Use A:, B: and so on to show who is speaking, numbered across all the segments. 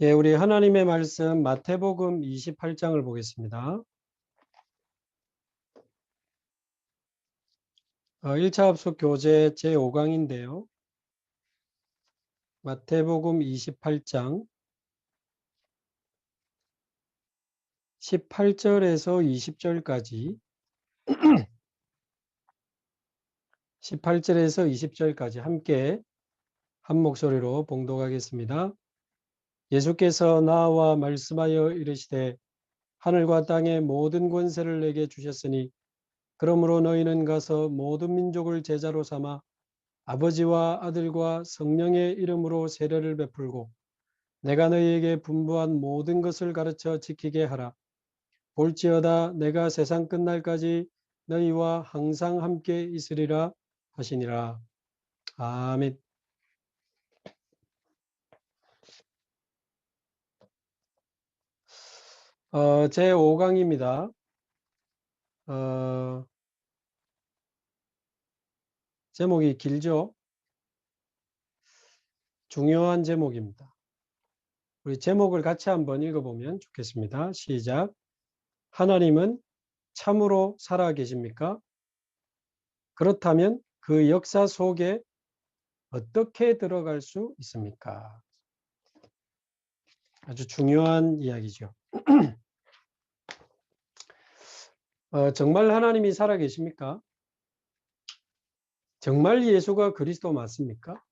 A: 예, 우리 하나님의 말씀 마태복음 28장을 보겠습니다. 1차 합숙 교재 제5강인데요. 마태복음 28장 18절에서 20절까지 18절에서 20절까지 함께 한 목소리로 봉독하겠습니다. 예수께서 나와 말씀하여 이르시되 하늘과 땅의 모든 권세를 내게 주셨으니 그러므로 너희는 가서 모든 민족을 제자로 삼아 아버지와 아들과 성령의 이름으로 세례를 베풀고 내가 너희에게 분부한 모든 것을 가르쳐 지키게 하라. 볼지어다 내가 세상 끝날까지 너희와 항상 함께 있으리라 하시니라. 아멘. 제5강입니다. 제목이 길죠? 중요한 제목입니다. 우리 제목을 같이 한번 읽어보면 좋겠습니다. 시작. 하나님은 참으로 살아 계십니까? 그렇다면 그 역사 속에 어떻게 들어갈 수 있습니까? 아주 중요한 이야기죠. 정말 하나님이 살아 계십니까? 정말 예수가 그리스도 맞습니까?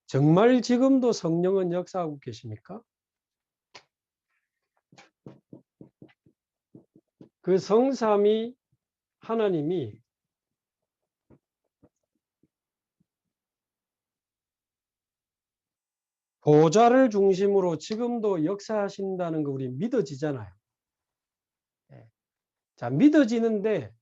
A: 정말 지금도 성령은 역사하고 계십니까? 그 성삼위 하나님이 보좌를 중심으로 지금도 역사하신다는 거 우리 믿어지잖아요. 자, 믿어지는데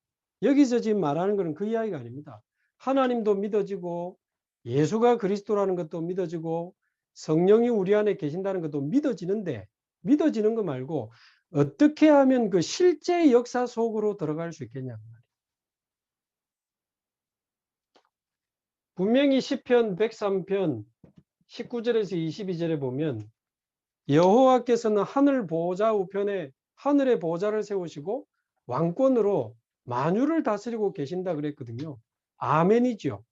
A: 여기서 지금 말하는 것은 그 이야기가 아닙니다. 하나님도 믿어지고 예수가 그리스도라는 것도 믿어지고 성령이 우리 안에 계신다는 것도 믿어지는데 믿어지는 거 말고 어떻게 하면 그 실제 역사 속으로 들어갈 수 있겠냐. 분명히 시편 103편 19절에서 22절에 보면 여호와께서는 하늘 보좌 우편에 하늘의 보좌를 세우시고 왕권으로 만유를 다스리고 계신다 그랬거든요. 아멘이죠.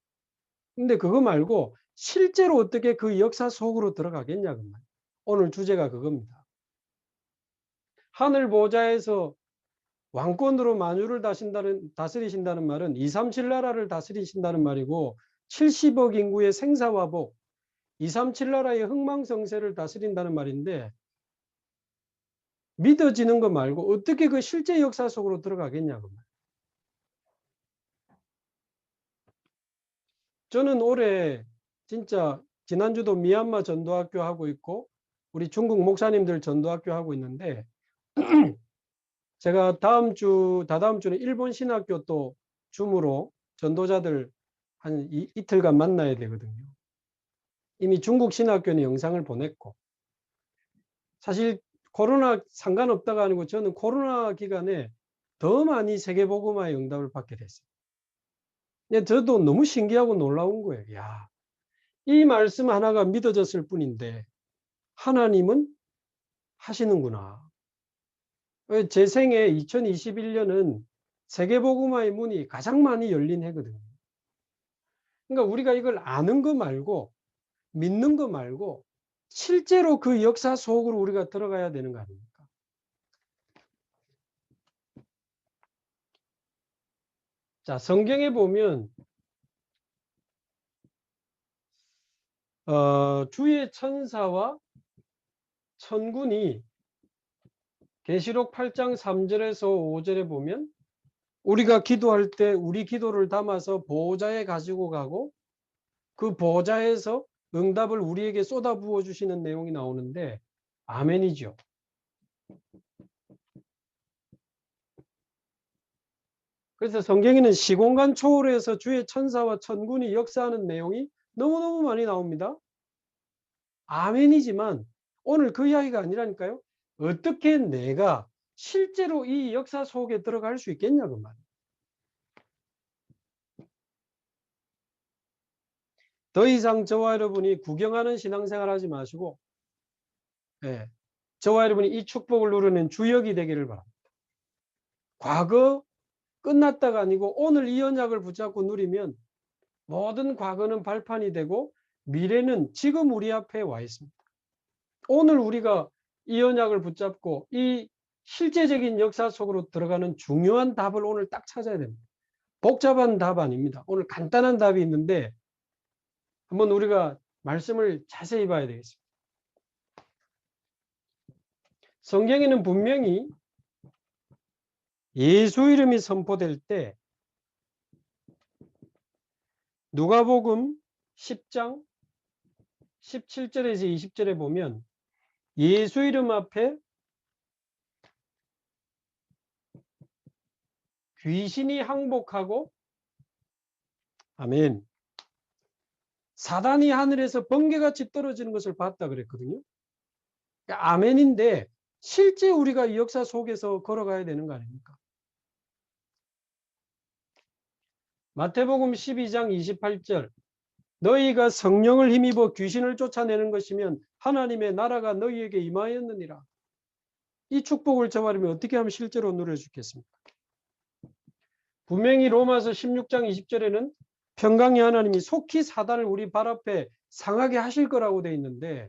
A: 근데 그거 말고 실제로 어떻게 그 역사 속으로 들어가겠냐 그 말. 오늘 주제가 그겁니다. 하늘 보좌에서 왕권으로 만유를 다스리신다는 말은 237 나라를 다스리신다는 말이고 70억 인구의 생사화복 237 나라의 흥망성쇠를 다스린다는 말인데 믿어지는 것 말고 어떻게 그 실제 역사 속으로 들어가겠냐 그 말. 저는 올해 진짜 지난주도 미얀마 전도학교 하고 있고 우리 중국 목사님들 전도학교 하고 있는데 제가 다다음 주는 일본 신학교 또 줌으로 전도자들 한 이틀간 만나야 되거든요. 이미 중국 신학교는 영상을 보냈고 사실 코로나 상관없다가 아니고 저는 코로나 기간에 더 많이 세계복음화의 응답을 받게 됐어요. 근데 저도 너무 신기하고 놀라운 거예요. 야, 이 말씀 하나가 믿어졌을 뿐인데 하나님은 하시는구나. 제 생애 2021년은 세계복음화의 문이 가장 많이 열린 해거든요. 그러니까 우리가 이걸 아는 거 말고 믿는 거 말고 실제로 그 역사 속으로 우리가 들어가야 되는 거 아닙니까? 자, 성경에 보면 주의 천사와 천군이 계시록 8장 3절에서 5절에 보면 우리가 기도할 때 우리 기도를 담아서 보좌에 가지고 가고 그 보좌에서 응답을 우리에게 쏟아부어 주시는 내용이 나오는데 아멘이죠. 그래서 성경에는 시공간 초월해서 주의 천사와 천군이 역사하는 내용이 너무너무 많이 나옵니다. 아멘이지만 오늘 그 이야기가 아니라니까요. 어떻게 내가 실제로 이 역사 속에 들어갈 수 있겠냐 그 말이에요. 더 이상 저와 여러분이 구경하는 신앙생활 하지 마시고 예, 저와 여러분이 이 축복을 누리는 주역이 되기를 바랍니다. 과거 끝났다가 아니고 오늘 이 언약을 붙잡고 누리면 모든 과거는 발판이 되고 미래는 지금 우리 앞에 와 있습니다. 오늘 우리가 이 언약을 붙잡고 이 실제적인 역사 속으로 들어가는 중요한 답을 오늘 딱 찾아야 됩니다. 복잡한 답 아닙니다. 오늘 간단한 답이 있는데 한번 우리가 말씀을 자세히 봐야 되겠습니다. 성경에는 분명히 예수 이름이 선포될 때 누가복음 10장 17절에서 20절에 보면 예수 이름 앞에 귀신이 항복하고 아멘. 사단이 하늘에서 번개같이 떨어지는 것을 봤다 그랬거든요. 그러니까 아멘인데 실제 우리가 이 역사 속에서 걸어가야 되는 거 아닙니까? 마태복음 12장 28절 너희가 성령을 힘입어 귀신을 쫓아내는 것이면 하나님의 나라가 너희에게 임하였느니라. 이 축복을 저와 여러분이 어떻게 하면 실제로 누릴 수 있겠습니까? 분명히 로마서 16장 20절에는 평강의 하나님이 속히 사단을 우리 발 앞에 상하게 하실 거라고 되어 있는데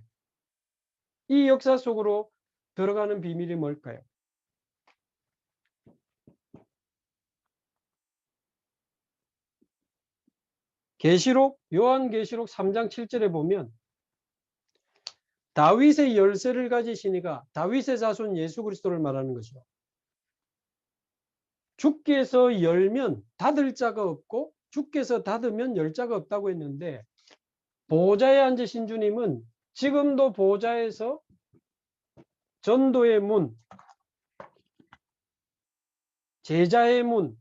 A: 이 역사 속으로 들어가는 비밀이 뭘까요? 요한계시록 3장 7절에 보면 다윗의 열쇠를 가지시니가 다윗의 자손 예수 그리스도를 말하는 거죠. 주께서 열면 닫을 자가 없고 주께서 닫으면 열 자가 없다고 했는데 보좌에 앉으신 주님은 지금도 보좌에서 전도의 문, 제자의 문,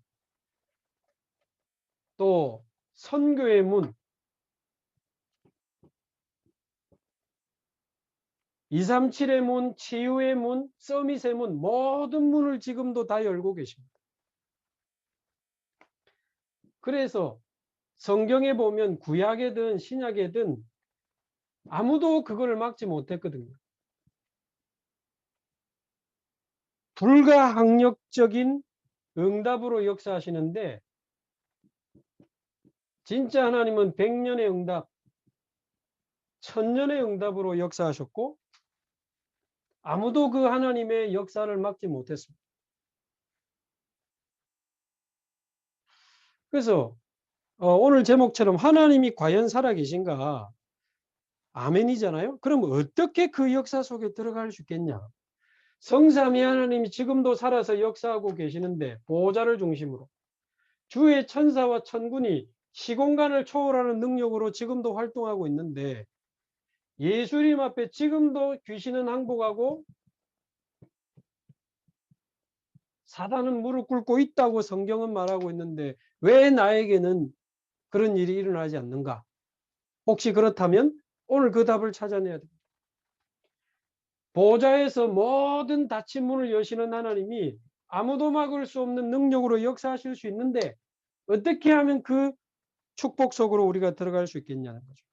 A: 또 선교의 문, 237의 문, 치유의 문, 서밋의 문, 모든 문을 지금도 다 열고 계십니다. 그래서 성경에 보면 구약에든 신약에든 아무도 그걸 막지 못했거든요. 불가항력적인 응답으로 역사하시는데 진짜 하나님은 100년의 응답, 1000년의 응답으로 역사하셨고 아무도 그 하나님의 역사를 막지 못했습니다. 그래서 오늘 제목처럼 하나님이 과연 살아계신가? 아멘이잖아요. 그럼 어떻게 그 역사 속에 들어갈 수 있겠냐? 성삼위 하나님이 지금도 살아서 역사하고 계시는데 보호자를 중심으로 주의 천사와 천군이 시공간을 초월하는 능력으로 지금도 활동하고 있는데 예수님 앞에 지금도 귀신은 항복하고 사단은 무릎 꿇고 있다고 성경은 말하고 있는데 왜 나에게는 그런 일이 일어나지 않는가? 혹시 그렇다면 오늘 그 답을 찾아내야 됩니다. 보좌에서 모든 닫힌 문을 여시는 하나님이 아무도 막을 수 없는 능력으로 역사하실 수 있는데 어떻게 하면 그 축복 속으로 우리가 들어갈 수 있겠냐는 거죠.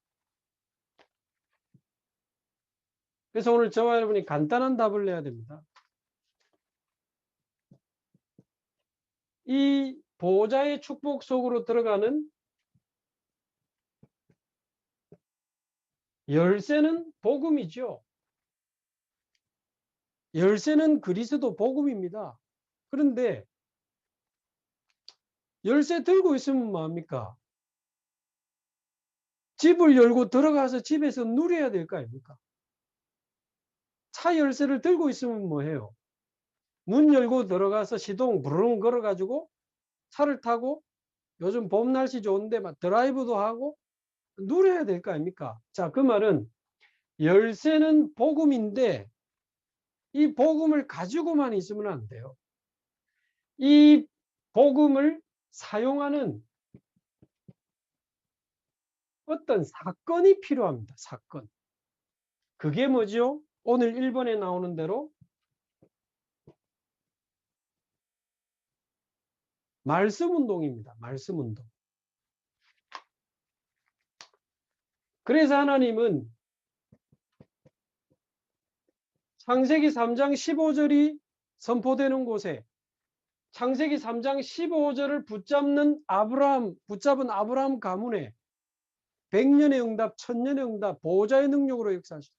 A: 그래서 오늘 저와 여러분이 간단한 답을 내야 됩니다. 이 보호자의 축복 속으로 들어가는 열쇠는 복음이죠. 열쇠는 그리스도 복음입니다. 그런데 열쇠 들고 있으면 뭐합니까? 집을 열고 들어가서 집에서 누려야 될 거 아닙니까? 차 열쇠를 들고 있으면 뭐해요? 문 열고 들어가서 시동 부르릉 걸어가지고 차를 타고 요즘 봄 날씨 좋은데 막 드라이브도 하고 누려야 될 거 아닙니까? 자, 그 말은 열쇠는 복음인데 이 복음을 가지고만 있으면 안 돼요. 이 복음을 사용하는 어떤 사건이 필요합니다. 사건. 그게 뭐죠? 오늘 1번에 나오는 대로 말씀 운동입니다. 말씀 운동. 그래서 하나님은 창세기 3장 15절이 선포되는 곳에 창세기 3장 15절을 붙잡은 아브라함 가문에 100년의 응답, 1000년의 응답, 보호자의 능력으로 역사하시다.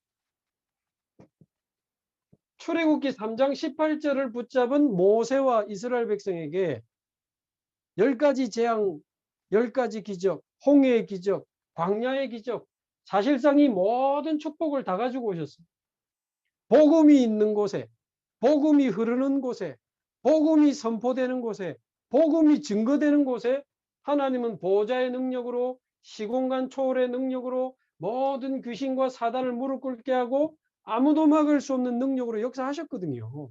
A: 출애굽기 3장 18절을 붙잡은 모세와 이스라엘 백성에게 10가지 재앙, 10가지 기적, 홍해의 기적, 광야의 기적, 사실상 이 모든 축복을 다 가지고 오셨습니다. 복음이 있는 곳에, 복음이 흐르는 곳에, 복음이 선포되는 곳에, 복음이 증거되는 곳에 하나님은 보호자의 능력으로, 시공간 초월의 능력으로 모든 귀신과 사단을 무릎 꿇게 하고 아무도 막을 수 없는 능력으로 역사하셨거든요.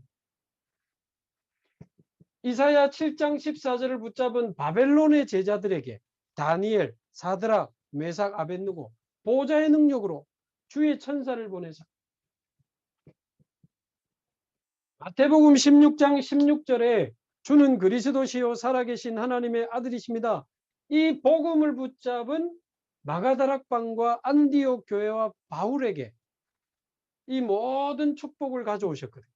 A: 이사야 7장 14절을 붙잡은 바벨론의 제자들에게 다니엘, 사드락, 메삭, 아벳느고 보호자의 능력으로 주의 천사를 보내서 마태복음 16장 16절에 주는 그리스도시요 살아계신 하나님의 아들이십니다. 이 복음을 붙잡은 마가다락방과 안디옥 교회와 바울에게 이 모든 축복을 가져오셨거든요.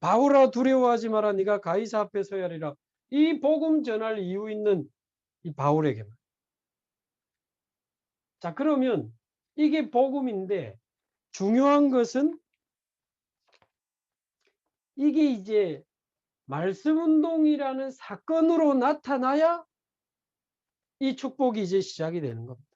A: 바울아 두려워하지 마라 네가 가이사 앞에 서야 하리라. 이 복음 전할 이유 있는 이 바울에게만. 자, 그러면 이게 복음인데 중요한 것은 이게 이제 말씀운동이라는 사건으로 나타나야 이 축복이 이제 시작이 되는 겁니다.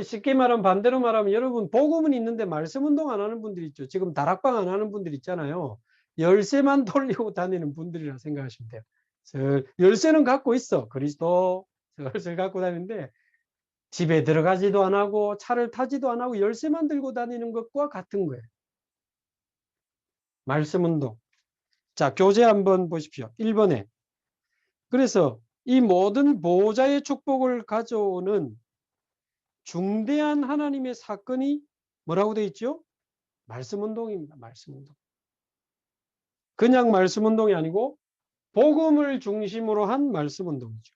A: 쉽게 말하면 반대로 말하면 여러분 복음은 있는데 말씀운동 안 하는 분들 있죠. 지금 다락방 안 하는 분들 있잖아요. 열쇠만 돌리고 다니는 분들이라 생각하시면 돼요. 열쇠는 갖고 있어. 그리스도 열쇠를 갖고 다니는데 집에 들어가지도 안 하고 차를 타지도 안 하고 열쇠만 들고 다니는 것과 같은 거예요. 말씀운동. 자, 교재 한번 보십시오. 1번에. 그래서 이 모든 보호자의 축복을 가져오는 중대한 하나님의 사건이 뭐라고 되어 있죠? 말씀운동입니다. 말씀운동. 그냥 말씀운동이 아니고 복음을 중심으로 한 말씀운동이죠.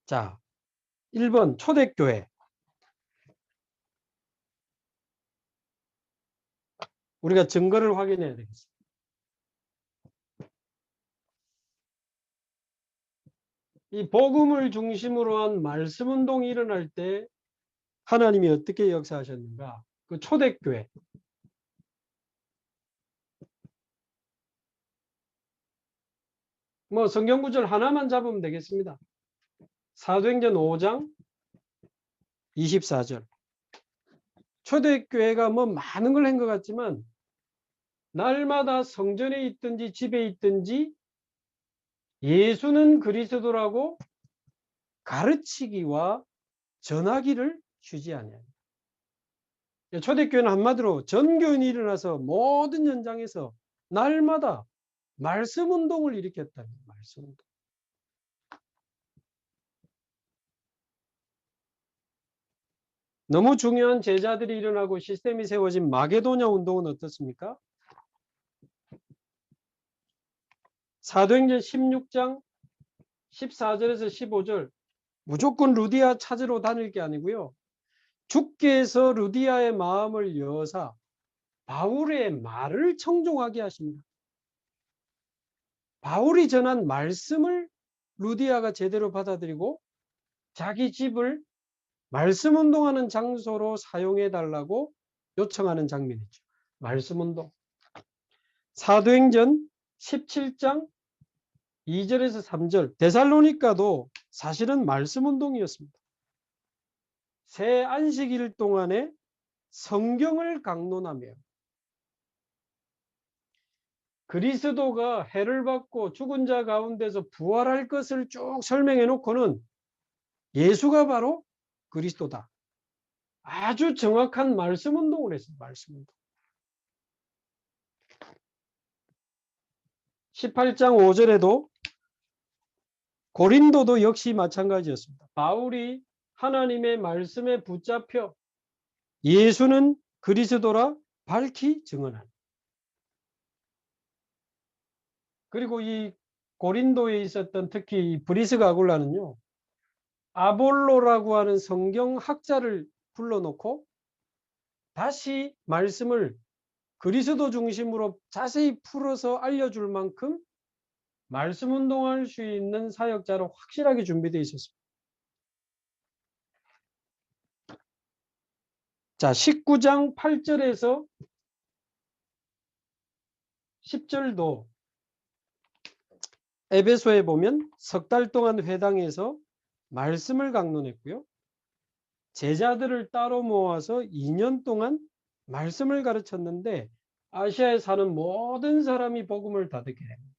A: 자, 1번 초대교회. 우리가 증거를 확인해야 되겠습니다. 이 복음을 중심으로 한 말씀운동이 일어날 때 하나님이 어떻게 역사하셨는가? 그 초대교회. 뭐 성경구절 하나만 잡으면 되겠습니다. 사도행전 5장 24절. 초대교회가 뭐 많은 걸 한 것 같지만 날마다 성전에 있든지 집에 있든지 예수는 그리스도라고 가르치기와 전하기를 쉬지 아니하니라. 초대교회는 한마디로 전교인이 일어나서 모든 현장에서 날마다 말씀운동을 일으켰다는 거예요. 말씀운동. 너무 중요한 제자들이 일어나고 시스템이 세워진 마게도냐 운동은 어떻습니까? 사도행전 16장 14절에서 15절 무조건 루디아 찾으러 다닐 게 아니고요. 주께서 루디아의 마음을 여사 바울의 말을 청종하게 하십니다. 바울이 전한 말씀을 루디아가 제대로 받아들이고 자기 집을 말씀운동하는 장소로 사용해달라고 요청하는 장면이죠. 말씀운동. 사도행전 17장 2절에서 3절 데살로니가도 사실은 말씀운동이었습니다. 새 안식일 동안에 성경을 강론하며 그리스도가 해를 받고 죽은 자 가운데서 부활할 것을 쭉 설명해 놓고는 예수가 바로 그리스도다. 아주 정확한 말씀 운동을 했어요. 말씀 운동. 18장 5절에도 고린도도 역시 마찬가지였습니다. 바울이 하나님의 말씀에 붙잡혀 예수는 그리스도라 밝히 증언하는. 그리고 이 고린도에 있었던 특히 브리스가 아굴라는요. 아볼로라고 하는 성경학자를 불러놓고 다시 말씀을 그리스도 중심으로 자세히 풀어서 알려줄 만큼 말씀 운동할 수 있는 사역자로 확실하게 준비되어 있었습니다. 자, 19장 8절에서 10절도 에베소에 보면 석 달 동안 회당에서 말씀을 강론했고요. 제자들을 따로 모아서 2년 동안 말씀을 가르쳤는데 아시아에 사는 모든 사람이 복음을 다 듣게 됩니다.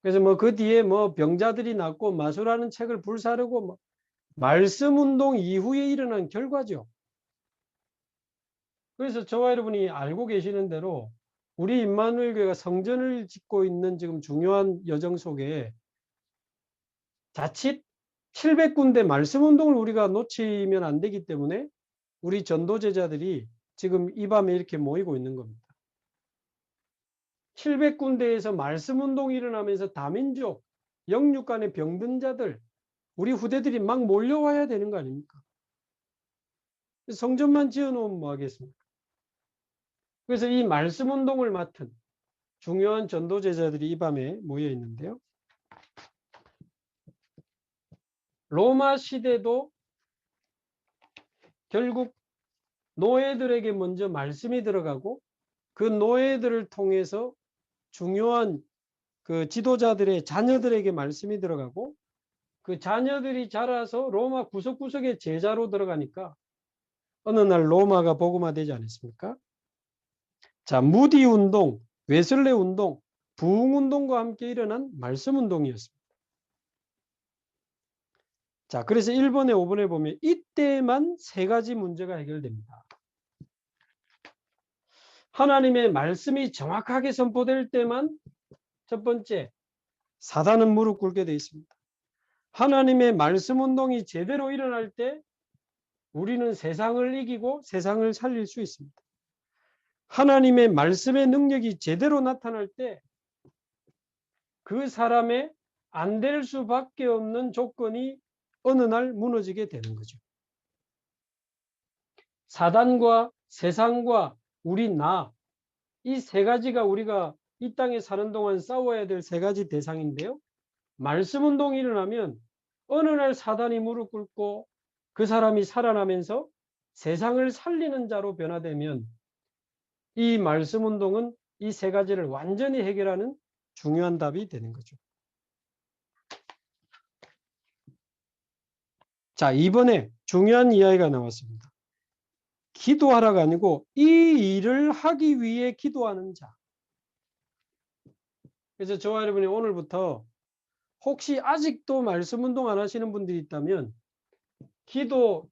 A: 그래서 뭐 그 뒤에 뭐 병자들이 낫고 마술하는 책을 불사르고 뭐 말씀 운동 이후에 일어난 결과죠. 그래서 저와 여러분이 알고 계시는 대로 우리 임마누엘 교회가 성전을 짓고 있는 지금 중요한 여정 속에 자칫 700군데 말씀 운동을 우리가 놓치면 안 되기 때문에 우리 전도 제자들이 지금 이 밤에 이렇게 모이고 있는 겁니다. 700군데에서 말씀 운동이 일어나면서 다민족, 영육 간의 병든 자들, 우리 후대들이 막 몰려와야 되는 거 아닙니까? 성전만 지어놓으면 뭐 하겠습니까? 그래서 이 말씀 운동을 맡은 중요한 전도 제자들이 이 밤에 모여 있는데요. 로마 시대도 결국 노예들에게 먼저 말씀이 들어가고 그 노예들을 통해서 중요한 그 지도자들의 자녀들에게 말씀이 들어가고 그 자녀들이 자라서 로마 구석구석에 제자로 들어가니까 어느 날 로마가 복음화되지 않았습니까? 자, 무디 운동, 웨슬레 운동, 부흥 운동과 함께 일어난 말씀 운동이었습니다. 자, 그래서 1번에 5번에 보면 이때만 세 가지 문제가 해결됩니다. 하나님의 말씀이 정확하게 선포될 때만 첫 번째, 사단은 무릎 꿇게 되어 있습니다. 하나님의 말씀 운동이 제대로 일어날 때 우리는 세상을 이기고 세상을 살릴 수 있습니다. 하나님의 말씀의 능력이 제대로 나타날 때 그 사람의 안 될 수밖에 없는 조건이 어느 날 무너지게 되는 거죠. 사단과 세상과 우리 나, 이 세 가지가 우리가 이 땅에 사는 동안 싸워야 될 세 가지 대상인데요. 말씀 운동이 일어나면 어느 날 사단이 무릎 꿇고 그 사람이 살아나면서 세상을 살리는 자로 변화되면 이 말씀 운동은 이 세 가지를 완전히 해결하는 중요한 답이 되는 거죠. 자, 이번에 중요한 이야기가 나왔습니다. 기도하라가 아니고 이 일을 하기 위해 기도하는 자. 그래서 저와 여러분이 오늘부터 혹시 아직도 말씀 운동 안 하시는 분들이 있다면 기도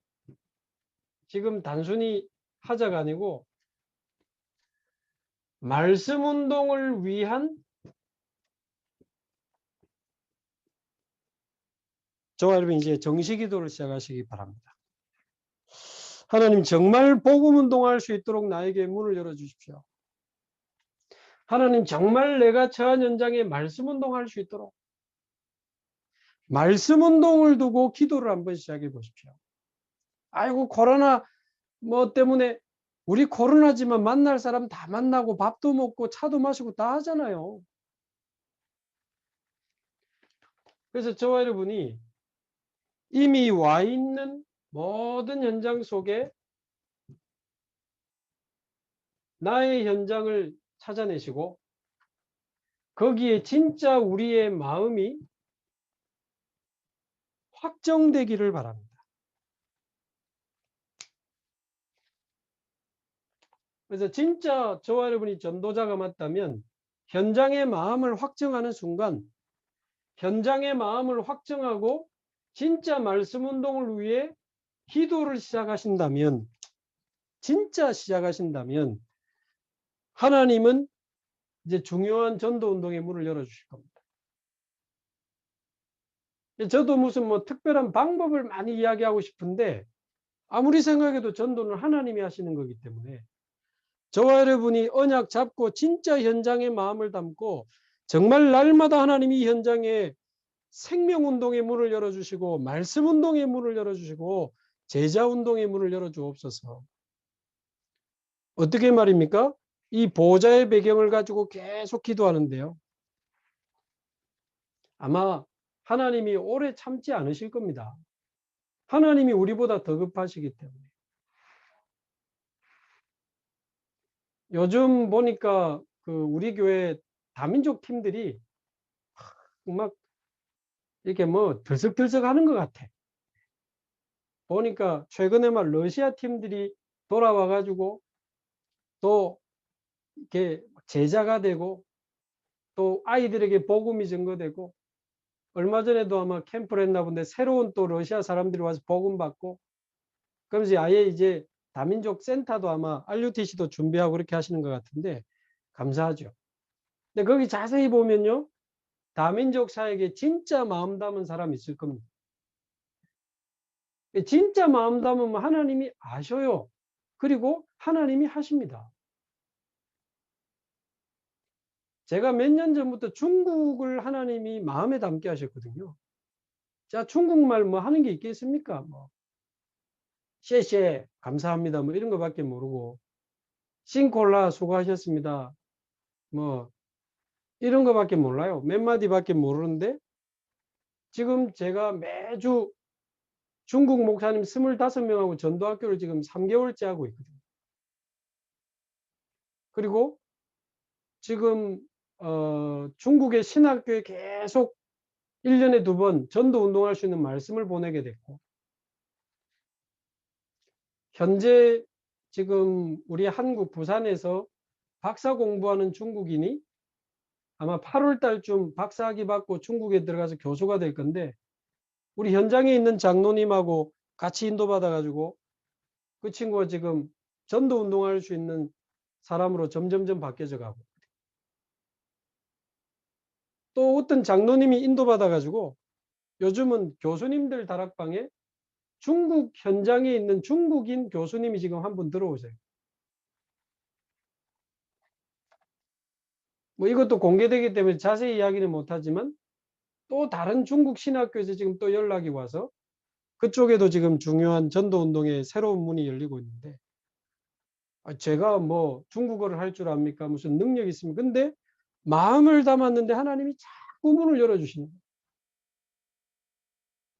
A: 지금 단순히 하자가 아니고 말씀 운동을 위한 저와 여러분 이제 정식 기도를 시작하시기 바랍니다. 하나님 정말 복음 운동할 수 있도록 나에게 문을 열어주십시오. 하나님 정말 내가 처한 현장에 말씀 운동할 수 있도록 말씀 운동을 두고 기도를 한번 시작해 보십시오. 아이고 코로나 뭐 때문에 우리 코로나지만 만날 사람 다 만나고 밥도 먹고 차도 마시고 다 하잖아요. 그래서 저와 여러분이 이미 와 있는 모든 현장 속에 나의 현장을 찾아내시고 거기에 진짜 우리의 마음이 확정되기를 바랍니다. 그래서 진짜 저와 여러분이 전도자가 맞다면 현장의 마음을 확정하는 순간 현장의 마음을 확정하고 진짜 말씀 운동을 위해 기도를 시작하신다면 진짜 시작하신다면 하나님은 이제 중요한 전도 운동의 문을 열어주실 겁니다. 저도 무슨 뭐 특별한 방법을 많이 이야기하고 싶은데 아무리 생각해도 전도는 하나님이 하시는 거기 때문에 저와 여러분이 언약 잡고 진짜 현장의 마음을 담고 정말 날마다 하나님이 현장에 생명운동의 문을 열어주시고 말씀운동의 문을 열어주시고 제자운동의 문을 열어주옵소서. 어떻게 말입니까? 이 보좌의 배경을 가지고 계속 기도하는데요. 아마 하나님이 오래 참지 않으실 겁니다. 하나님이 우리보다 더 급하시기 때문에. 요즘 보니까 우리 교회 다민족 팀들이 막 이렇게 뭐 들썩들썩 하는 것 같아. 보니까 최근에 막 러시아 팀들이 돌아와 가지고 또 이렇게 제자가 되고 또 아이들에게 복음이 전거되고 얼마 전에도 아마 캠프를 했나 본데 새로운 또 러시아 사람들이 와서 복음 받고 그러면서 아예 이제 다민족 센터도 아마 RUTC도 준비하고 그렇게 하시는 것 같은데 감사하죠. 근데 거기 자세히 보면요. 다민족 사역에 진짜 마음 담은 사람이 있을 겁니다. 진짜 마음 담으면 하나님이 아셔요. 그리고 하나님이 하십니다. 제가 몇 년 전부터 중국을 하나님이 마음에 담게 하셨거든요. 자, 중국말 뭐 하는 게 있겠습니까? 뭐, 셰셰, 감사합니다. 뭐 이런 거밖에 모르고, 싱콜라 수고하셨습니다. 뭐, 이런 거밖에 몰라요. 몇 마디밖에 모르는데, 지금 제가 매주 중국 목사님 25명하고 전도학교를 지금 3개월째 하고 있거든요. 그리고 지금 중국의 신학교에 계속 1년에 2번 전도 운동할 수 있는 말씀을 보내게 됐고 현재 지금 우리 한국 부산에서 박사 공부하는 중국인이 아마 8월 달쯤 박사학위 받고 중국에 들어가서 교수가 될 건데 우리 현장에 있는 장로님하고 같이 인도받아 가지고 그 친구가 지금 전도 운동할 수 있는 사람으로 점점점 바뀌어져 가고 또 어떤 장로님이 인도받아 가지고 요즘은 교수님들 다락방에 중국 현장에 있는 중국인 교수님이 지금 한 분 들어오세요. 뭐 이것도 공개되기 때문에 자세히 이야기는 못하지만 또 다른 중국 신학교에서 지금 또 연락이 와서 그쪽에도 지금 중요한 전도운동의 새로운 문이 열리고 있는데 제가 뭐 중국어를 할 줄 압니까? 무슨 능력이 있습니까? 근데 마음을 담았는데 하나님이 자꾸 문을 열어주시는 거예요.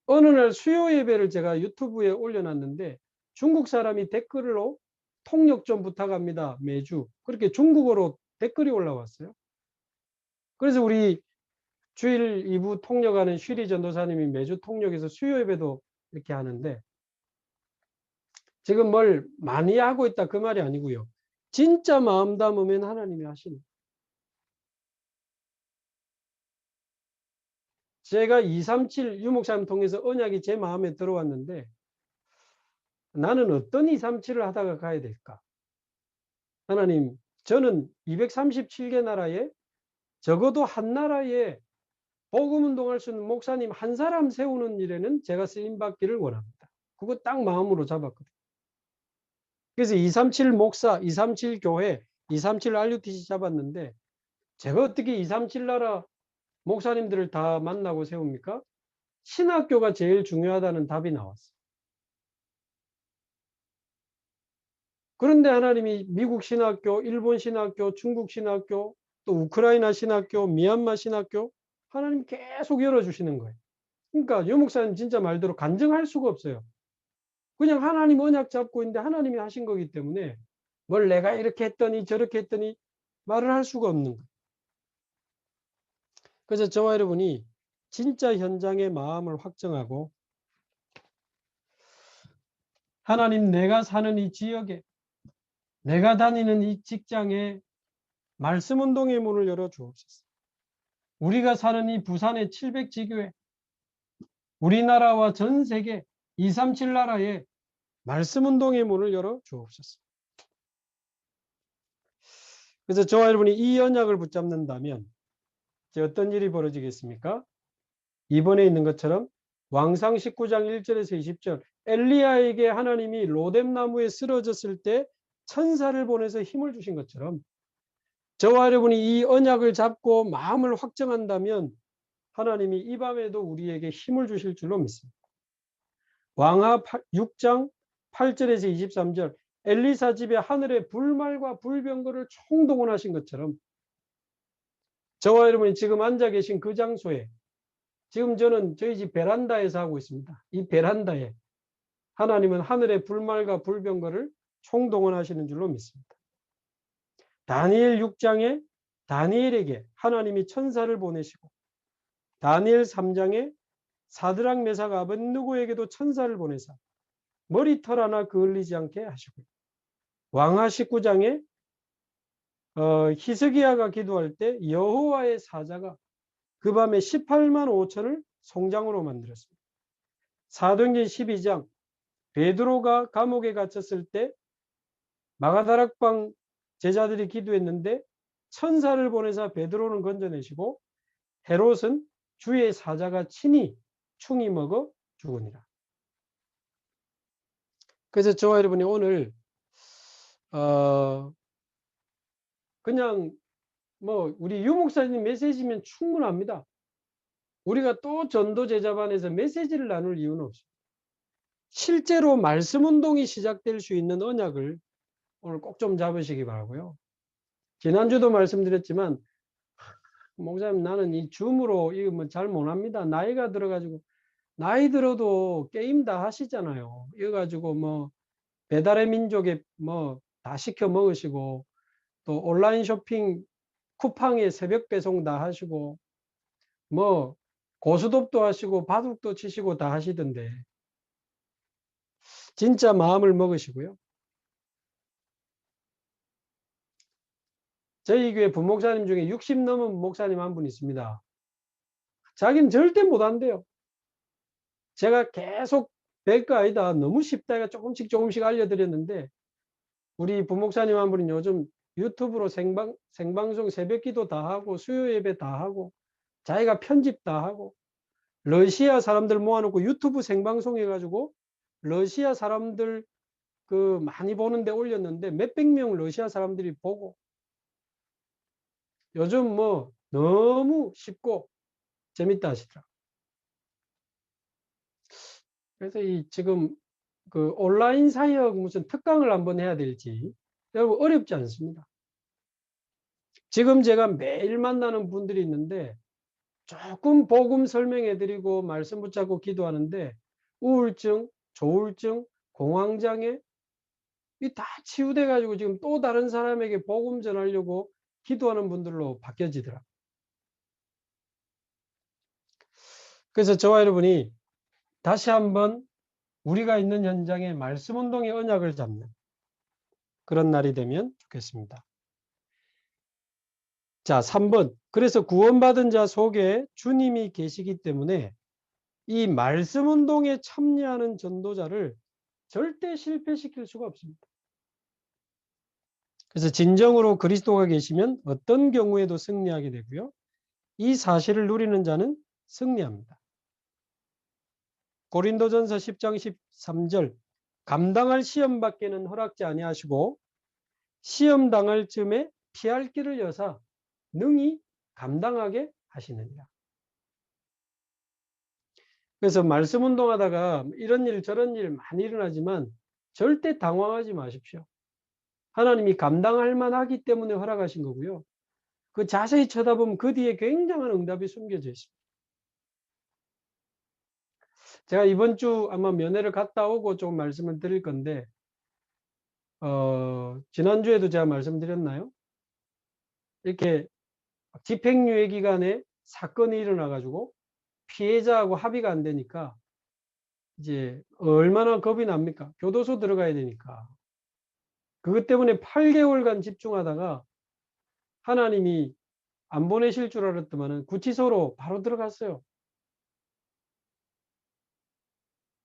A: 어느 날 수요 예배를 제가 유튜브에 올려놨는데 중국 사람이 댓글로 통역 좀 부탁합니다. 매주. 그렇게 중국어로 댓글이 올라왔어요. 그래서 우리 주일 2부 통역하는 쉬리 전도사님이 매주 통역해서 수요 예배도 이렇게 하는데 지금 뭘 많이 하고 있다 그 말이 아니고요. 진짜 마음 담으면 하나님이 하시는. 제가 237 유목사님 통해서 언약이 제 마음에 들어왔는데 나는 어떤 237을 하다가 가야 될까? 하나님, 저는 237개 나라에 적어도 한 나라에 복음 운동할 수 있는 목사님 한 사람 세우는 일에는 제가 쓰임 받기를 원합니다. 그거 딱 마음으로 잡았거든요. 그래서 237 목사, 237 교회, 237 RUTC 잡았는데 제가 어떻게 237 나라 목사님들을 다 만나고 세웁니까? 신학교가 제일 중요하다는 답이 나왔어요. 그런데 하나님이 미국 신학교, 일본 신학교, 중국 신학교, 또 우크라이나 신학교, 미얀마 신학교 하나님 계속 열어주시는 거예요. 그러니까 유 목사님 진짜 말대로 간증할 수가 없어요. 그냥 하나님 언약 잡고 있는데 하나님이 하신 거기 때문에 뭘 내가 이렇게 했더니 저렇게 했더니 말을 할 수가 없는 거예요. 그래서 저와 여러분이 진짜 현장의 마음을 확정하고 하나님 내가 사는 이 지역에 내가 다니는 이 직장에 말씀 운동의 문을 열어 주옵소서. 우리가 사는 이 부산의 700지교회 우리나라와 전 세계 237 나라에 말씀 운동의 문을 열어 주옵소서. 그래서 저와 여러분이 이 언약을 붙잡는다면 어떤 일이 벌어지겠습니까? 이번에 있는 것처럼 왕상 19장 1절에서 20절 엘리야에게 하나님이 로뎀나무에 쓰러졌을 때 천사를 보내서 힘을 주신 것처럼 저와 여러분이 이 언약을 잡고 마음을 확정한다면 하나님이 이 밤에도 우리에게 힘을 주실 줄로 믿습니다. 왕하 6장 8절에서 23절 엘리사 집에 하늘의 불말과 불병거를 총동원하신 것처럼 저와 여러분이 지금 앉아 계신 그 장소에 지금 저는 저희 집 베란다에서 하고 있습니다. 이 베란다에 하나님은 하늘의 불말과 불병거를 총동원하시는 줄로 믿습니다. 다니엘 6장에 다니엘에게 하나님이 천사를 보내시고 다니엘 3장에 사드락 메삭 아벳느고에게도 천사를 보내사 머리털 하나 그을리지 않게 하시고요. 왕하 19장에 히스기야가 기도할 때 여호와의 사자가 그 밤에 18만 5천을 송장으로 만들었습니다. 사도행전 12장 베드로가 감옥에 갇혔을 때 마가다락방 제자들이 기도했는데 천사를 보내사 베드로는 건져내시고 헤롯은 주의 사자가 친히 충이 먹어 죽으니라. 그래서 저와 여러분이 오늘 그냥 뭐 우리 유 목사님 메시지면 충분합니다. 우리가 또 전도 제자반에서 메시지를 나눌 이유는 없습니다. 실제로 말씀 운동이 시작될 수 있는 언약을 오늘 꼭 좀 잡으시기 바라고요. 지난주도 말씀드렸지만 목사님 나는 이 줌으로 이거 뭐 잘 못합니다. 나이가 들어가지고 나이 들어도 게임 다 하시잖아요. 이거 가지고 뭐 배달의 민족에 뭐 다 시켜 먹으시고 또 온라인 쇼핑 쿠팡에 새벽 배송 다 하시고 뭐 고스톱도 하시고 바둑도 치시고 다 하시던데 진짜 마음을 먹으시고요. 저희 교회 부목사님 중에 60 넘은 목사님 한 분 있습니다. 자기는 절대 못한대요. 제가 계속 뵐거 아니다. 너무 쉽다. 조금씩 알려드렸는데 우리 부목사님 한 분은 요즘 유튜브로 생방송 새벽기도 다 하고 수요 예배 다 하고 자기가 편집 다 하고 러시아 사람들 모아놓고 유튜브 생방송 해가지고 러시아 사람들 그 많이 보는데 올렸는데 몇백 명 러시아 사람들이 보고 요즘 뭐 너무 쉽고 재밌다 하시더라. 그래서 이 지금 그 온라인 사역 무슨 특강을 한번 해야 될지 여러분 어렵지 않습니다. 지금 제가 매일 만나는 분들이 있는데 조금 복음 설명해 드리고 말씀 붙잡고 기도하는데 우울증, 조울증, 공황장애 이 다 치유돼 가지고 지금 또 다른 사람에게 복음 전하려고 기도하는 분들로 바뀌어지더라. 그래서 저와 여러분이 다시 한번 우리가 있는 현장에 말씀 운동의 언약을 잡는 그런 날이 되면 좋겠습니다. 자, 3번. 그래서 구원받은 자 속에 주님이 계시기 때문에 이 말씀 운동에 참여하는 전도자를 절대 실패시킬 수가 없습니다. 그래서 진정으로 그리스도가 계시면 어떤 경우에도 승리하게 되고요. 이 사실을 누리는 자는 승리합니다. 고린도전서 10장 13절 감당할 시험 밖에는 허락지 아니하시고 시험 당할 즈음에 피할 길을 여사 능히 감당하게 하시느니라. 그래서 말씀 운동하다가 이런 일 저런 일 많이 일어나지만 절대 당황하지 마십시오. 하나님이 감당할 만하기 때문에 허락하신 거고요. 그 자세히 쳐다보면 그 뒤에 굉장한 응답이 숨겨져 있습니다. 제가 이번 주 아마 면회를 갔다 오고 좀 말씀을 드릴 건데 지난주에도 제가 말씀드렸나요? 이렇게 집행유예 기간에 사건이 일어나 가지고 피해자하고 합의가 안 되니까 이제 얼마나 겁이 납니까? 교도소 들어가야 되니까. 그것 때문에 8개월간 집중하다가 하나님이 안 보내실 줄 알았더만은 구치소로 바로 들어갔어요.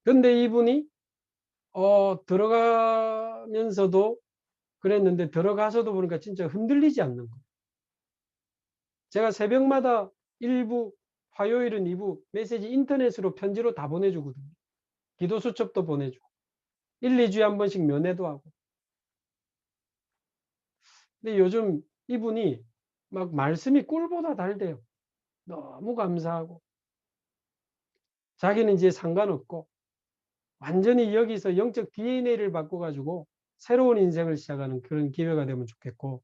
A: 근데 이분이 들어가면서도 그랬는데 들어가서도 보니까 진짜 흔들리지 않는 거예요. 제가 새벽마다 1부, 화요일은 2부 메시지 인터넷으로 편지로 다 보내주거든요. 기도 수첩도 보내주고 1, 2주에 한 번씩 면회도 하고. 근데 요즘 이분이 막 말씀이 꿀보다 달대요. 너무 감사하고 자기는 이제 상관없고 완전히 여기서 영적 DNA를 바꿔가지고 새로운 인생을 시작하는 그런 기회가 되면 좋겠고,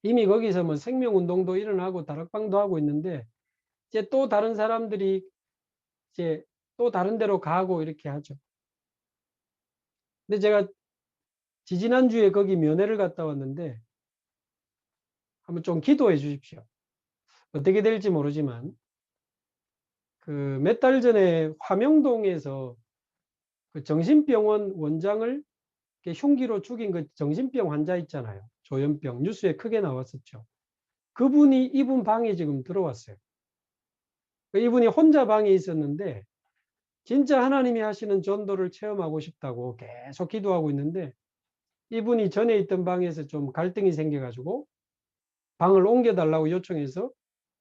A: 이미 거기서 뭐 생명운동도 일어나고 다락방도 하고 있는데 이제 또 다른 사람들이 이제 또 다른 데로 가고 이렇게 하죠. 근데 제가 지지난주에 거기 면회를 갔다 왔는데 한번 좀 기도해 주십시오. 어떻게 될지 모르지만 그 몇 달 전에 화명동에서 그 정신병원 원장을 흉기로 죽인 그 정신병 환자 있잖아요. 조현병 뉴스에 크게 나왔었죠. 그분이 이분 방에 지금 들어왔어요. 이분이 혼자 방에 있었는데 진짜 하나님이 하시는 전도를 체험하고 싶다고 계속 기도하고 있는데 이분이 전에 있던 방에서 좀 갈등이 생겨가지고 방을 옮겨달라고 요청해서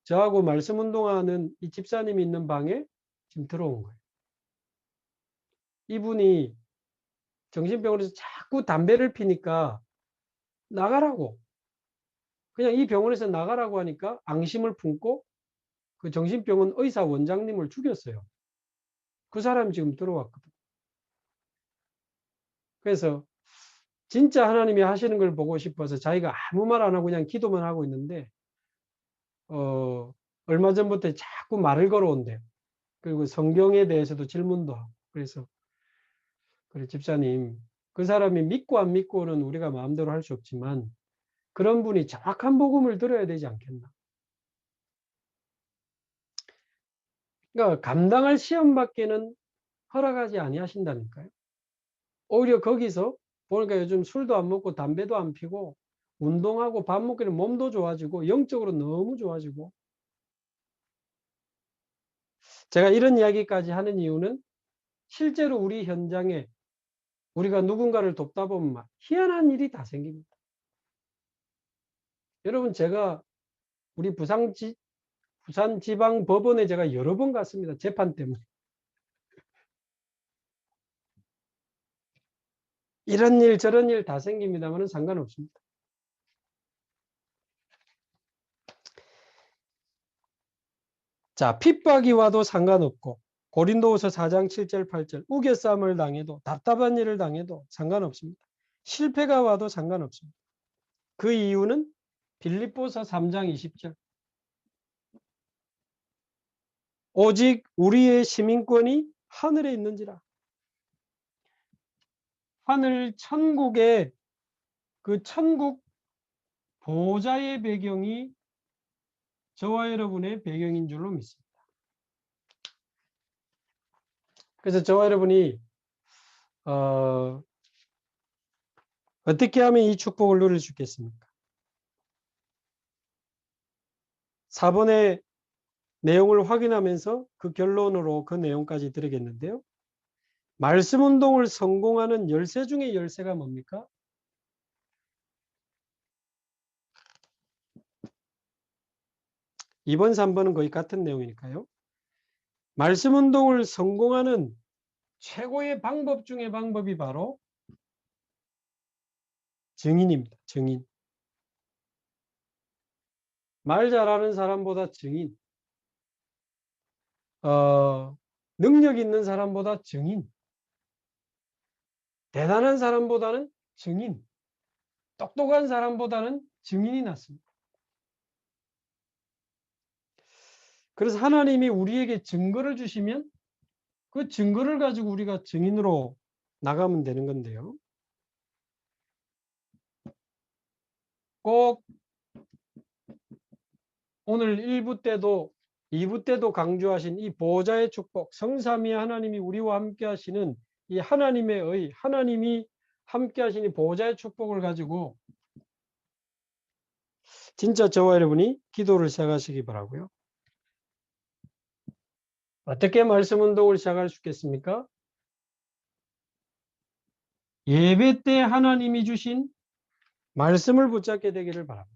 A: 저하고 말씀 운동하는 이 집사님이 있는 방에 지금 들어온 거예요. 이분이 정신병원에서 자꾸 담배를 피니까 나가라고, 그냥 이 병원에서 나가라고 하니까 앙심을 품고 그 정신병원 의사 원장님을 죽였어요. 그 사람이 지금 들어왔거든. 그래서 진짜 하나님이 하시는 걸 보고 싶어서 자기가 아무 말 안 하고 그냥 기도만 하고 있는데 얼마 전부터 자꾸 말을 걸어온대요. 그리고 성경에 대해서도 질문도 하고. 그래서 그래 집사님, 그 사람이 믿고 안 믿고는 우리가 마음대로 할 수 없지만 그런 분이 정확한 복음을 들어야 되지 않겠나. 그러니까 감당할 시험밖에는 허락하지 아니하신다니까요. 오히려 거기서 보니까 요즘 술도 안 먹고 담배도 안 피고 운동하고 밥 먹기는 몸도 좋아지고 영적으로 너무 좋아지고. 제가 이런 이야기까지 하는 이유는 실제로 우리 현장에 우리가 누군가를 돕다 보면 막 희한한 일이 다 생깁니다. 여러분, 제가 우리 부산지방법원에 제가 여러 번 갔습니다. 재판 때문에. 이런 일 저런 일 다 생깁니다만 상관없습니다. 자, 핍박이 와도 상관없고 고린도후서 4장 7절 8절 우겨쌈을 당해도 답답한 일을 당해도 상관없습니다. 실패가 와도 상관없습니다. 그 이유는 빌립보서 3장 20절 오직 우리의 시민권이 하늘에 있는지라. 하늘 천국의 그 천국 보좌의 배경이 저와 여러분의 배경인 줄로 믿습니다. 그래서 저와 여러분이 어떻게 하면 이 축복을 누릴 수 있겠습니까? 4번의 내용을 확인하면서 그 결론으로 그 내용까지 드리겠는데요. 말씀 운동을 성공하는 열쇠 중에 열쇠가 뭡니까? 2번, 3번은 거의 같은 내용이니까요. 말씀 운동을 성공하는 최고의 방법 중에 방법이 바로 증인입니다. 증인. 말 잘하는 사람보다 증인. 능력 있는 사람보다 증인. 대단한 사람보다는 증인. 똑똑한 사람보다는 증인이 낫습니다. 그래서 하나님이 우리에게 증거를 주시면 그 증거를 가지고 우리가 증인으로 나가면 되는 건데요. 꼭 오늘 1부 때도 2부 때도 강조하신 이 보호자의 축복, 성삼위 하나님이 우리와 함께 하시는 이 하나님의 의, 하나님이 함께 하시는 이 보호자의 축복을 가지고 진짜 저와 여러분이 기도를 시작하시기 바라고요. 어떻게 말씀 운동을 시작할 수 있겠습니까? 예배 때 하나님이 주신 말씀을 붙잡게 되기를 바랍니다.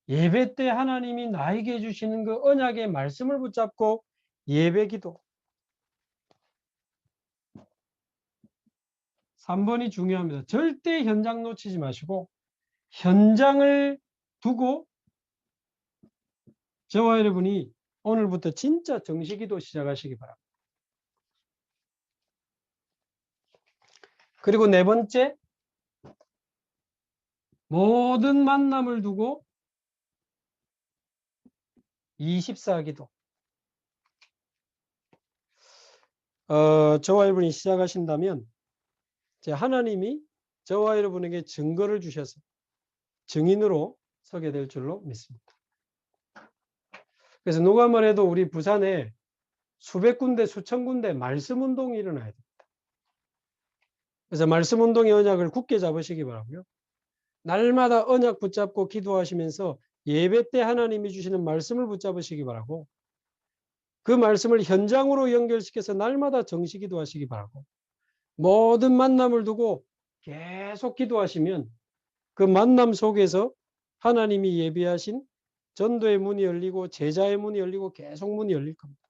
A: 예배 때 하나님이 나에게 주시는 그 언약의 말씀을 붙잡고 예배 기도. 3번이 중요합니다. 절대 현장 놓치지 마시고 현장을 두고 저와 여러분이 오늘부터 진짜 정식기도 시작하시기 바랍니다. 그리고 네 번째, 모든 만남을 두고 24기도. 저와 여러분이 시작하신다면 하나님이 저와 여러분에게 증거를 주셔서 증인으로 서게 될 줄로 믿습니다. 그래서 누가 뭐래도 우리 부산에 수백 군데, 수천 군데 말씀 운동이 일어나야 됩니다. 그래서 말씀 운동의 언약을 굳게 잡으시기 바라고요. 날마다 언약 붙잡고 기도하시면서 예배 때 하나님이 주시는 말씀을 붙잡으시기 바라고, 그 말씀을 현장으로 연결시켜서 날마다 정시 기도하시기 바라고, 모든 만남을 두고 계속 기도하시면 그 만남 속에서 하나님이 예비하신 전도의 문이 열리고 제자의 문이 열리고 계속 문이 열릴 겁니다.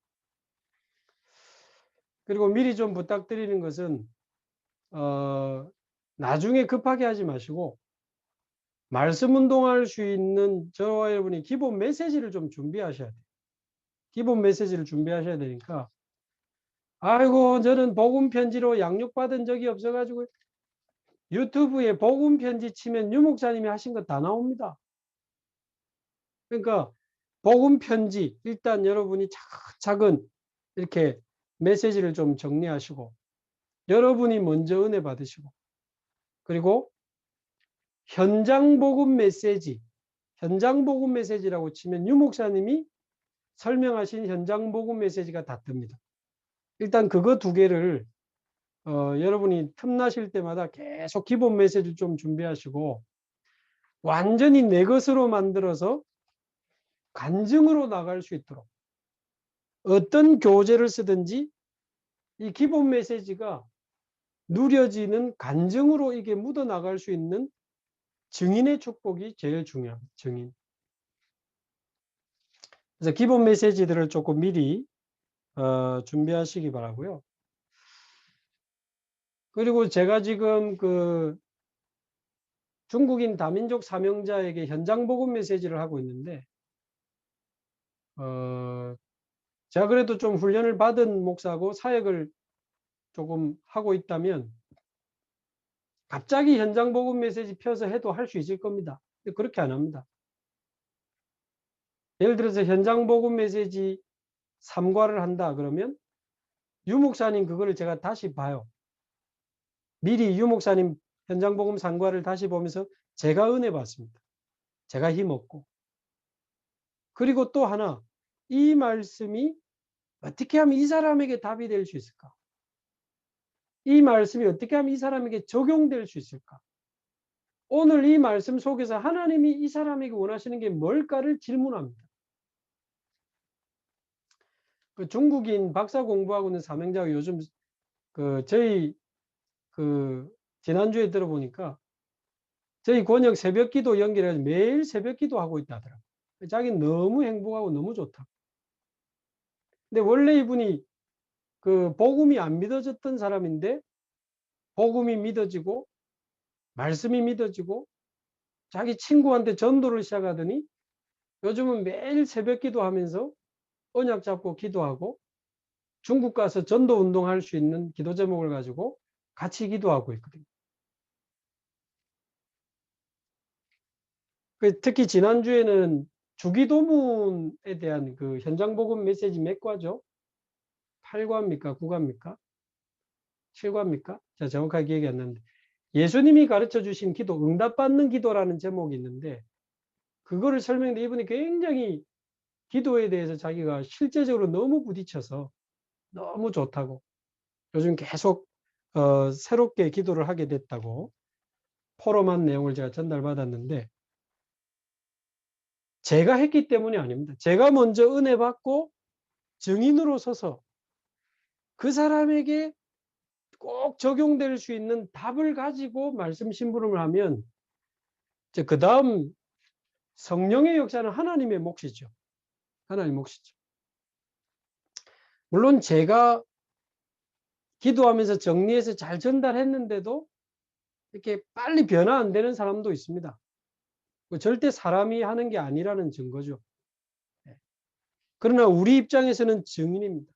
A: 그리고 미리 좀 부탁드리는 것은 나중에 급하게 하지 마시고 말씀 운동할 수 있는 저와 여러분이 기본 메시지를 좀 준비하셔야 돼요. 기본 메시지를 준비하셔야 되니까, 아이고 저는 복음 편지로 양육받은 적이 없어가지고 유튜브에 복음 편지 치면 유 목사님이 하신 거 다 나옵니다. 그러니까 복음 편지 일단 여러분이 차근차근 이렇게 메시지를 좀 정리하시고 여러분이 먼저 은혜 받으시고, 그리고 현장 복음 메시지, 현장 복음 메시지라고 치면 유 목사님이 설명하신 현장 복음 메시지가 다 뜹니다. 일단 그거 두 개를 여러분이 틈나실 때마다 계속 기본 메시지를 좀 준비하시고 완전히 내 것으로 만들어서 간증으로 나갈 수 있도록 어떤 교재를 쓰든지 이 기본 메시지가 누려지는 간증으로 이게 묻어나갈 수 있는 증인의 축복이 제일 중요합니다. 증인. 그래서 기본 메시지들을 조금 미리 준비하시기 바라고요. 그리고 제가 지금 그 중국인 다민족 사명자에게 현장 복음 메시지를 하고 있는데 제가 그래도 좀 훈련을 받은 목사고 사역을 조금 하고 있다면 갑자기 현장 복음 메시지 펴서 해도 할 수 있을 겁니다. 근데 그렇게 안 합니다. 예를 들어서 현장 복음 메시지 3과를 한다 그러면 유 목사님 그거를 제가 다시 봐요. 미리 유 목사님 현장 복음 3과를 다시 보면서 제가 은혜 받습니다. 제가 힘없고. 그리고 또 하나, 이 말씀이 어떻게 하면 이 사람에게 답이 될 수 있을까? 이 말씀이 어떻게 하면 이 사람에게 적용될 수 있을까? 오늘 이 말씀 속에서 하나님이 이 사람에게 원하시는 게 뭘까를 질문합니다. 그 중국인 박사 공부하고 있는 사명자가 요즘 저희 지난주에 들어보니까 저희 권역 새벽기도 연결해서 매일 새벽기도 하고 있다더라고요. 자기는 너무 행복하고 너무 좋다. 근데 원래 이분이 그 복음이 안 믿어졌던 사람인데 복음이 믿어지고 말씀이 믿어지고 자기 친구한테 전도를 시작하더니 요즘은 매일 새벽기도 하면서 언약 잡고 기도하고 중국 가서 전도 운동할 수 있는 기도 제목을 가지고 같이 기도하고 있거든요. 특히 지난주에는 주기도문에 대한 그 현장 복음 메시지 몇 과죠? 8과입니까? 9과입니까? 7과입니까? 제가 정확하게 기억이 안 나는데 예수님이 가르쳐 주신 기도, 응답받는 기도라는 제목이 있는데 그거를 설명했는데 이분이 굉장히 기도에 대해서 자기가 실제적으로 너무 부딪혀서 너무 좋다고 요즘 계속 새롭게 기도를 하게 됐다고 포럼한 내용을 제가 전달받았는데 제가 했기 때문이 아닙니다. 제가 먼저 은혜 받고 증인으로 서서 그 사람에게 꼭 적용될 수 있는 답을 가지고 말씀 심부름을 하면 그 다음 성령의 역사는 하나님의 몫이죠. 하나님의 몫이죠. 물론 제가 기도하면서 정리해서 잘 전달했는데도 이렇게 빨리 변화 안 되는 사람도 있습니다. 절대 사람이 하는 게 아니라는 증거죠. 그러나 우리 입장에서는 증인입니다.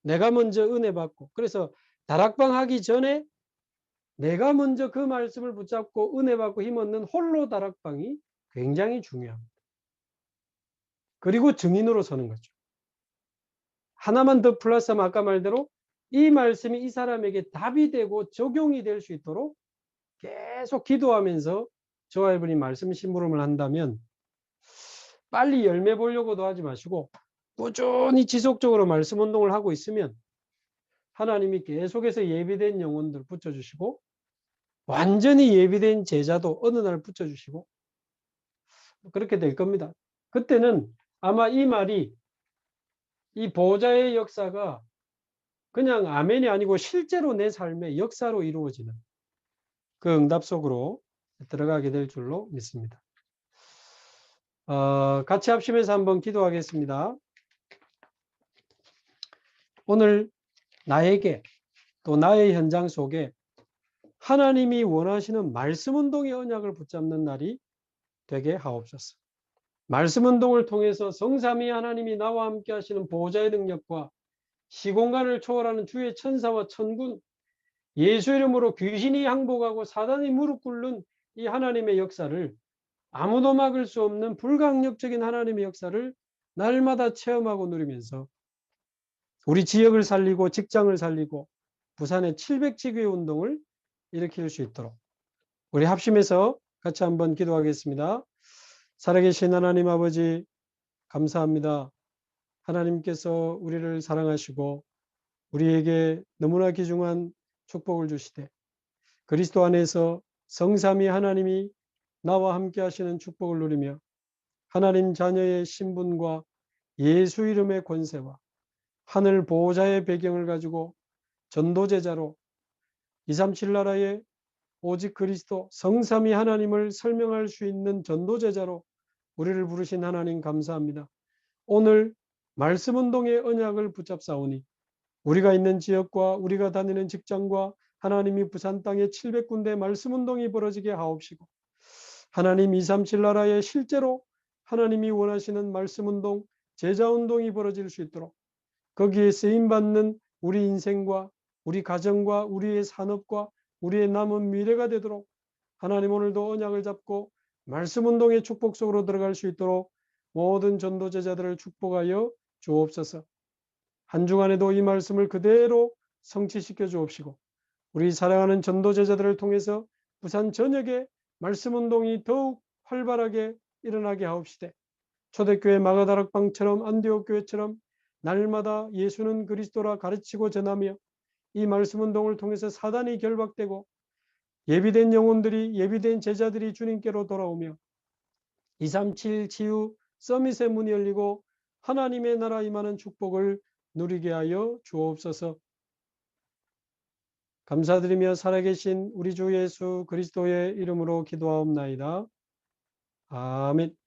A: 내가 먼저 은혜 받고, 그래서 다락방 하기 전에 내가 먼저 그 말씀을 붙잡고 은혜 받고 힘 얻는 홀로 다락방이 굉장히 중요합니다. 그리고 증인으로 서는 거죠. 하나만 더 플러스하면 아까 말대로 이 말씀이 이 사람에게 답이 되고 적용이 될 수 있도록 계속 기도하면서 저와 여러분이 말씀 심부름을 한다면 빨리 열매 보려고도 하지 마시고 꾸준히 지속적으로 말씀 운동을 하고 있으면 하나님이 계속해서 예비된 영혼들 붙여주시고 완전히 예비된 제자도 어느 날 붙여주시고 그렇게 될 겁니다. 그때는 아마 이 말이 이 보호자의 역사가 그냥 아멘이 아니고 실제로 내 삶의 역사로 이루어지는 그 응답 속으로 들어가게 될 줄로 믿습니다. 같이 합심해서 한번 기도하겠습니다. 오늘 나에게 또 나의 현장 속에 하나님이 원하시는 말씀 운동의 언약을 붙잡는 날이 되게 하옵소서. 말씀 운동을 통해서 성삼위 하나님이 나와 함께 하시는 보호자의 능력과 시공간을 초월하는 주의 천사와 천군, 예수 이름으로 귀신이 항복하고 사단이 무릎 꿇는 이 하나님의 역사를 아무도 막을 수 없는 불강력적인 하나님의 역사를 날마다 체험하고 누리면서 우리 지역을 살리고 직장을 살리고 부산의 700지교회 운동을 일으킬 수 있도록 우리 합심해서 같이 한번 기도하겠습니다. 살아계신 하나님 아버지 감사합니다. 하나님께서 우리를 사랑하시고 우리에게 너무나 귀중한 축복을 주시되 그리스도 안에서 성삼위 하나님이 나와 함께 하시는 축복을 누리며 하나님 자녀의 신분과 예수 이름의 권세와 하늘 보호자의 배경을 가지고 전도제자로 237 나라의 오직 그리스도 성삼위 하나님을 설명할 수 있는 전도제자로 우리를 부르신 하나님 감사합니다. 오늘 말씀 운동의 언약을 붙잡사오니 우리가 있는 지역과 우리가 다니는 직장과 하나님이 부산 땅에 700군데 말씀 운동이 벌어지게 하옵시고 하나님 237 나라에 실제로 하나님이 원하시는 말씀 운동, 제자 운동이 벌어질 수 있도록 거기에 쓰임받는 우리 인생과 우리 가정과 우리의 산업과 우리의 남은 미래가 되도록 하나님 오늘도 언약을 잡고 말씀 운동의 축복 속으로 들어갈 수 있도록 모든 전도 제자들을 축복하여 주옵소서. 한 주간에도 이 말씀을 그대로 성취시켜 주옵시고 우리 사랑하는 전도 제자들을 통해서 부산 전역에 말씀 운동이 더욱 활발하게 일어나게 하옵시되 초대교회 마가다락방처럼 안디옥 교회처럼 날마다 예수는 그리스도라 가르치고 전하며 이 말씀 운동을 통해서 사단이 결박되고 예비된 영혼들이 예비된 제자들이 주님께로 돌아오며 237 치유 서밋의 문이 열리고 하나님의 나라 임하는 축복을 누리게 하여 주옵소서. 감사드리며 살아계신 우리 주 예수 그리스도의 이름으로 기도하옵나이다. 아멘.